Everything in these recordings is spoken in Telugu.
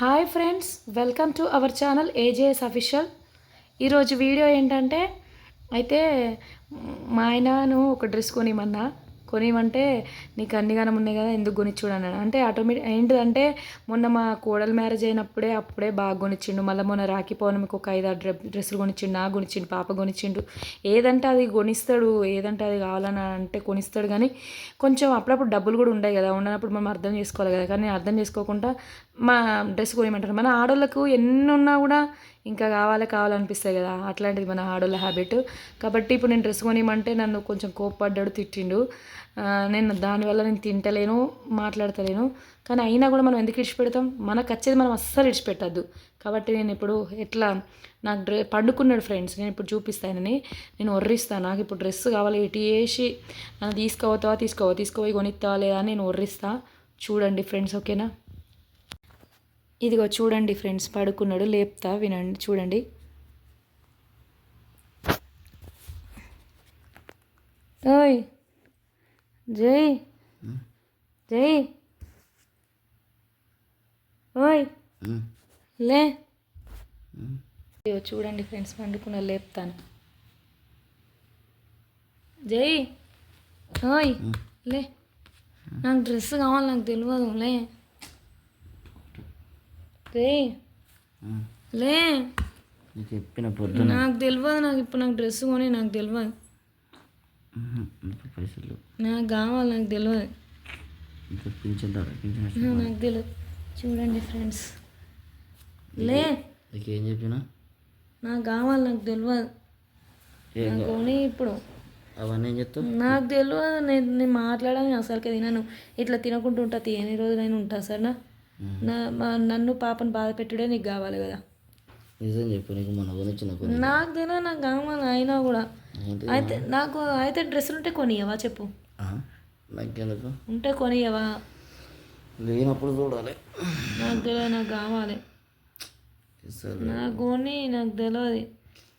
Hi friends, welcome to our channel AJS official. ఈరోజు వీడియో ఏంటంటే అయితే మా ఆయనను ఒక డ్రెస్ కొనిమంటే నీకు అన్నిగానం ఉన్నాయి కదా ఎందుకు కొనిచ్చుడు అంటే ఆటోమేటిక్ ఏంటిదంటే మొన్న మా కోడలు మ్యారేజ్ అప్పుడే బాగా కొనిచ్చిండు. మళ్ళీ మొన్న రాఖీ పౌర్ణమికి ఒక 5-6 డ్రెస్సులు కొనిచ్చిండు, నాకు కొనిచ్చిండు, పాప కొనిచ్చిండు. ఏదంటే అది కొనిస్తాడు, ఏదంటే అది కావాలని అంటే కొనిస్తాడు. కానీ కొంచెం అప్పుడప్పుడు డబ్బులు కూడా ఉంటాయి కదా, ఉన్నప్పుడు మనం అర్థం చేసుకోవాలి కదా. కానీ అర్థం చేసుకోకుండా మా డ్రెస్ కొనిమంటారు. మన ఆడోళ్ళకు ఎన్ని ఉన్నా కూడా ఇంకా కావాలనిపిస్తాయి కదా, అట్లాంటిది మన ఆడోళ్ళ హ్యాబిట్. కాబట్టి ఇప్పుడు నేను డ్రెస్ కొనిమంటే నన్ను కొంచెం కోప్పడ్డాడు, తిట్టిండు. దానివల్ల నేను తింటలేను, మాట్లాడతలేను. కానీ అయినా కూడా మనం ఎందుకు ఇడిచిపెడతాం? మనకు వచ్చేది మనం అస్సలు ఇడిచిపెట్టద్దు. కాబట్టి నేను ఇప్పుడు ఎట్లా నాకు పండుకున్నాడు ఫ్రెండ్స్, నేను ఇప్పుడు చూపిస్తానని నేను వర్రిస్తాను. నాకు ఇప్పుడు డ్రెస్ కావాలి, ఇటు వేసి నన్ను తీసుకుపోయి కొనిస్తావా లేదా అని నేను వర్రిస్తా. చూడండి ఫ్రెండ్స్, ఓకేనా? ఇదిగో చూడండి ఫ్రెండ్స్, పడుకున్నాడు, లేపుతా, వినండి, చూడండి. ఓయ్ జై జై, ఓయ్ లే. చూడండి ఫ్రెండ్స్, పండుకున్న లేపుతాను. జై ఓయ్ లే, నాకు డ్రెస్ కావాలి, నాకు తెలియదు, లే లే. చెప్పిన పొద్దున నాకు తెలియదు, నాకు ఇప్పుడు నాకు డ్రెస్ కొని నాకు తెలియదు, పైసలు నాకు కావాలి, నాకు తెలియదు, నాకు తెలియదు. చూడండి ఫ్రెండ్స్, లే. ఏం చెప్పినా నాకు కావాలి, నాకు తెలియదు, నాకు కొని ఇప్పుడు అవన్నీ ఏం చెప్తావు? నాకు తెలియదు, నేను మాట్లాడాలని అసలుకే తినను. ఇట్లా తినకుంటూ ఉంటా, ఎన్ని రోజులైనా ఉంటా సరేనా? నన్ను పాపను బాధ పెట్టుడే నీకు కావాలి కదా. నిజం చెప్పు, నీకు మన గురించి నాకు తెలియదు, నాకు కావాలి. అయినా కూడా అయితే డ్రెస్సులు ఉంటే కొనియవా చెప్పు? నాకెందుకు ఉంటే కొనియవా? లేనప్పుడు చూడాలి. నాకు తెలియదు, నాకు కావాలి, నాకు కొని నాకు తెలియదు.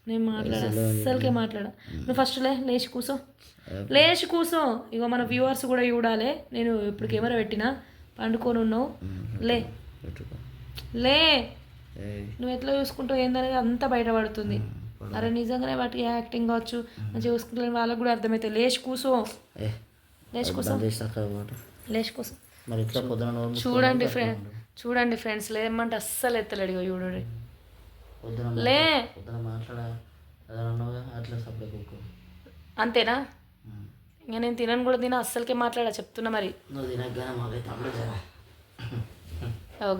నేను అస్సలకే మాట్లాడా. నువ్వు ఫస్ట్ లేచి కూర్చో. ఇగో మన వ్యూవర్స్ కూడా చూడాలి. నేను ఇప్పుడు కెమెరా పెట్టినా, పండుకొని ఉన్నావు, లే. నువ్వు ఎట్లా చూసుకుంటావు ఏందనేది అంతా బయటపడుతుంది. అరే నిజంగానే వాటికి యాక్టింగ్ కావచ్చు, మంచిగా చూసుకుంటే వాళ్ళకి కూడా అర్థమవుతుంది. లేచి కూర్చో. చూడండి ఫ్రెండ్స్, లేమంటే అస్సలు ఎత్తలేడు. చూడండి, లే. అంతేనా? ఇంకా నేను తినను కూడా అస్సలకే మాట్లాడా, చెప్తున్నా. మరి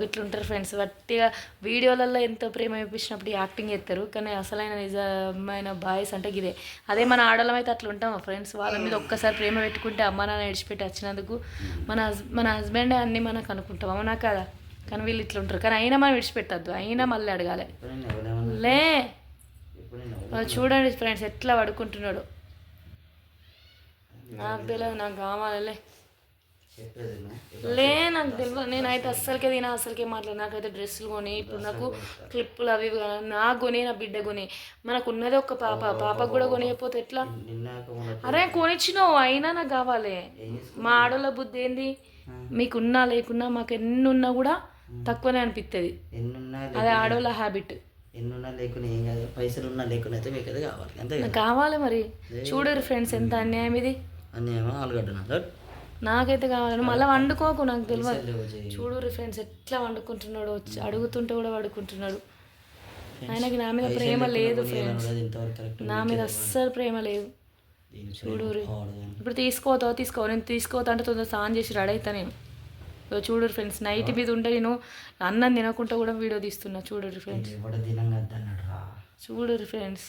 ఇట్లుంటారు ఫ్రెండ్స్, వట్టిగా వీడియోలలో ఎంతో ప్రేమ చూపించినప్పుడు యాక్టింగ్ చేస్తారు. కానీ అసలైన నిజమైన బాయ్స్ అంటే ఇదే. అదే మన ఆడవాళ్ళం అయితే అట్లా ఉంటాం ఫ్రెండ్స్. వాళ్ళ మీద ఒక్కసారి ప్రేమ పెట్టుకుంటే అమ్మ నాన్న విడిచిపెట్టి వచ్చినందుకు మన హస్బెండే అన్నీ మనకు అనుకుంటాం, అవునా కదా? కానీ వీళ్ళు ఇట్లా ఉంటారు. కానీ అయినా మనం విడిచిపెట్టద్దు, అయినా మళ్ళీ అడగాలి, లే. చూడండి ఫ్రెండ్స్, ఎట్లా పడుకుంటున్నాడు. నాకు తెలియదు, నాకు కావాలి, లే. నాకు తెలియదు, నేనైతే అస్సలకే మాట్లాడు. నాకైతే డ్రెస్సులు కొని, ఇప్పుడు నాకు క్లిప్పులు అవి నాకు కొని, నా బిడ్డ కొని. మనకు ఉన్నది ఒక పాపకు కూడా కొనియకపోతే ఎట్లా? అరే కొనిచ్చినావు, అయినా నాకు కావాలి. మా ఆడోళ్ళ బుద్ధి ఏంది? మీకున్నా లేకున్నా మాకు ఎన్ని ఉన్నా కూడా తక్కువనే అనిపిస్తుంది. అదే ఆడోళ్ళ హ్యాబిట్. కావాలి మరి. చూడరు ఫ్రెండ్స్, ఎంత అన్యాయం ఇది. నాకైతే కావాలి, మళ్ళీ వండుకోకు, నాకు తెలియదు. చూడు ఫ్రెండ్స్, ఎట్లా వండుకుంటున్నాడు, వచ్చి అడుగుతుంటే కూడా వండుకుంటున్నాడు. ఆయనకి నా మీద ప్రేమ లేదు ఫ్రెండ్స్, నా మీద అస్సలు ప్రేమ లేదు. చూడు, ఇప్పుడు తీసుకో, నేను తీసుకోతా అంటే తొందర స్నానం చేసి రెడీ అవుతా నేను. చూడు ఫ్రెండ్స్, నైట్ మీద ఉంటే నేను అన్నం తినకుండా కూడా వీడియో తీస్తున్నా. చూడు ఫ్రెండ్స్,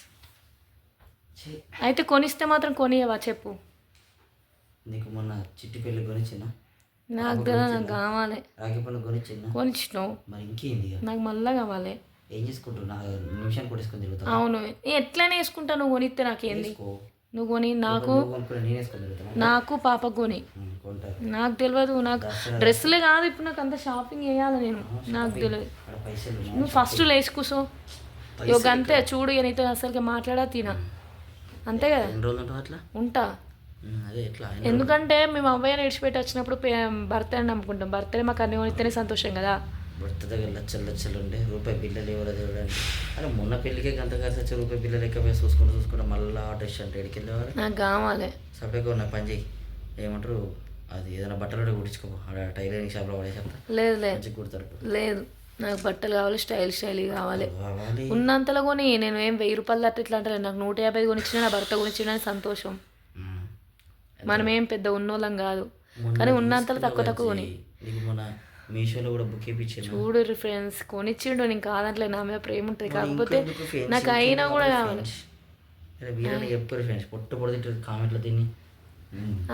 అయితే కొనిస్తే మాత్రం కొనియవా చెప్పు? నీకు మొన్న చిట్టి పెళ్ళి కొనిచ్చిన, నాకు కావాలి, కొనిచ్చినావు, మరి ఇంకేంది? నాకు మళ్ళా కావాలి. ఏం చేసుకుంటున్నా? నిమిషం కొట్టేసుకొని తిరుగుతా. అవును, ఎట్లనే వేసుకుంటా. నువ్వు కొనిస్తే నాకేంది? నువ్వు కొని నాకు పాపకు కొని. నాకు తెలియదు, నాకు డ్రెస్సులే కాదు, ఇప్పుడు నాకు అంత షాపింగ్ చేయాలి నేను. నాకు తెలియదు. నువ్వు ఫస్ట్ లేచి కూర్చో. అంతే చూడు, నీతో అసలుగా మాట్లాడా తినా, అంతే కదా. ఉంటా. ఎందుకంటే మేము అబ్బాయిని విడిచిపెట్టి వచ్చినప్పుడు బర్త్డే నమ్ముకుంటాం. బర్త్డే మాకు అన్ని కొనిస్తేనే సంతోషం కదా. భర్త దగ్గర లచ్చలు లచ్చలు ఉండే రూపాయి బిల్లలు ఎవరో చూడండి. అరే మొన్న పెళ్ళికే గంత ఖర్చు వచ్చి రూపాయి బిల్లలు లెక్క పోయి చూసుకుంటూ మళ్ళీ డ్రెస్ అంటే ఎడికి వెళ్ళేవారు. నాకు కావాలి. సపరేట్గా ఉన్న పని చేయి, ఏమంటారు అది ఏదైనా బట్టలు కుట్టించుకో, ఆడ టైలరింగ్ షాప్లో పడే చెప్తా. లేదు మంచిగా కుడతారు. లేదు, నాకు బట్టలు కావాలి, స్టైల్ కావాలి. కావాలి. ఉన్నంతలో కొని నేను ఏం 1000 రూపాయలు తట్టు ఇట్లా అంటే నాకు 150 కొనిచ్చిన నా భర్త కొనిచ్చిన సంతోషం. మనం ఏం పెద్ద ఉన్నోళ్ళం కాదు, కానీ ఉన్నంతలో తక్కువ కొని. నీకు మొన్న మీషోలో కూడా బుక్ చేయించాను. చూడు ఫ్రెండ్స్, కొనిచ్చిండు. నేను కాదంటలే, నా మీద ప్రేమ ఉంటుంది. కాకపోతే నాకు అయినా కూడా కావాలి. వీరని చెప్పారు ఫ్రెండ్స్, పొట్టు పొడితే కామెంట్లో తిని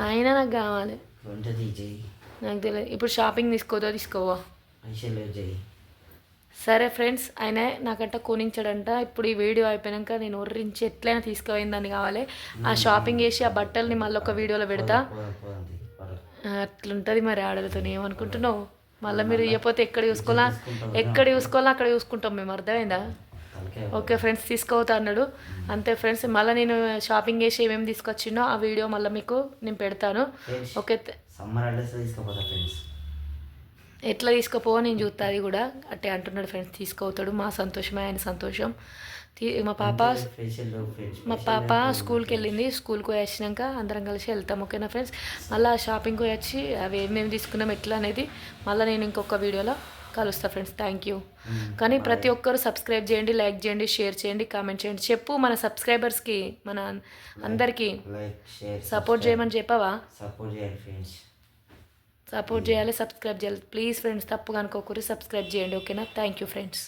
అయినా నాకు కావాలి. ఉంటుంది చెయ్యి. నాకు తెలియదు ఇప్పుడు షాపింగ్ తీసుకోవా. పైసలు చెయ్యి. సరే ఫ్రెండ్స్, ఆయన నాకంట కొనించాడంట. ఇప్పుడు ఈ వీడియో అయిపోయాక నేను ఒర్రించి ఎట్లయినా తీసుకుపోయిందని కావాలి. ఆ షాపింగ్ చేసి ఆ బట్టల్ని మళ్ళీ ఒక వీడియోలో పెడతా. అట్లుంటుంది మరి ఆడలతో. ఏమనుకుంటున్నావు? మళ్ళీ మీరు ఇవ్వకపోతే ఎక్కడ చూసుకోవాలా అక్కడ చూసుకుంటాం మేము. అర్థమైందా? ఓకే ఫ్రెండ్స్, తీసుకోవద్దు అన్నాడు అంతే ఫ్రెండ్స్. మళ్ళీ నేను షాపింగ్ చేసి ఏమేమి తీసుకొచ్చిండో ఆ వీడియో మళ్ళీ మీకు నేను పెడతాను. ఓకే, సమ్మర్ హాలిడేస్ తీసుకోపోతా ఫ్రెండ్స్. ఎట్లా తీసుకుపోవో నేను చూస్తా. అది కూడా అట్టే అంటున్నాడు ఫ్రెండ్స్. తీసుకోవుతాడు, మా సంతోషమే ఆయన సంతోషం. మా పాప స్కూల్కి వెళ్ళింది. స్కూల్కి పోయి వచ్చినాక అందరం కలిసి వెళ్తాం. ఓకేనా ఫ్రెండ్స్? మళ్ళీ షాపింగ్కి పోయి వచ్చి అవి ఏమేమి తీసుకున్నాం ఎట్లా అనేది మళ్ళీ నేను ఇంకొక వీడియోలో కలుస్తా ఫ్రెండ్స్. Thank you. కానీ ప్రతి ఒక్కరు సబ్స్క్రైబ్ చేయండి, లైక్ చేయండి, షేర్ చేయండి, కామెంట్ చేయండి. చెప్పు మన సబ్స్క్రైబర్స్కి, మన అందరికీ సపోర్ట్ చేయమని చెప్పవా? సపోర్ట్ చేయాలి, సబ్స్క్రైబ్ చేయాలి ప్లీజ్ ఫ్రెండ్స్. తప్పుగా అనుకోకూరి సబ్స్క్రైబ్ చేయండి. ఓకేనా? Thank you friends.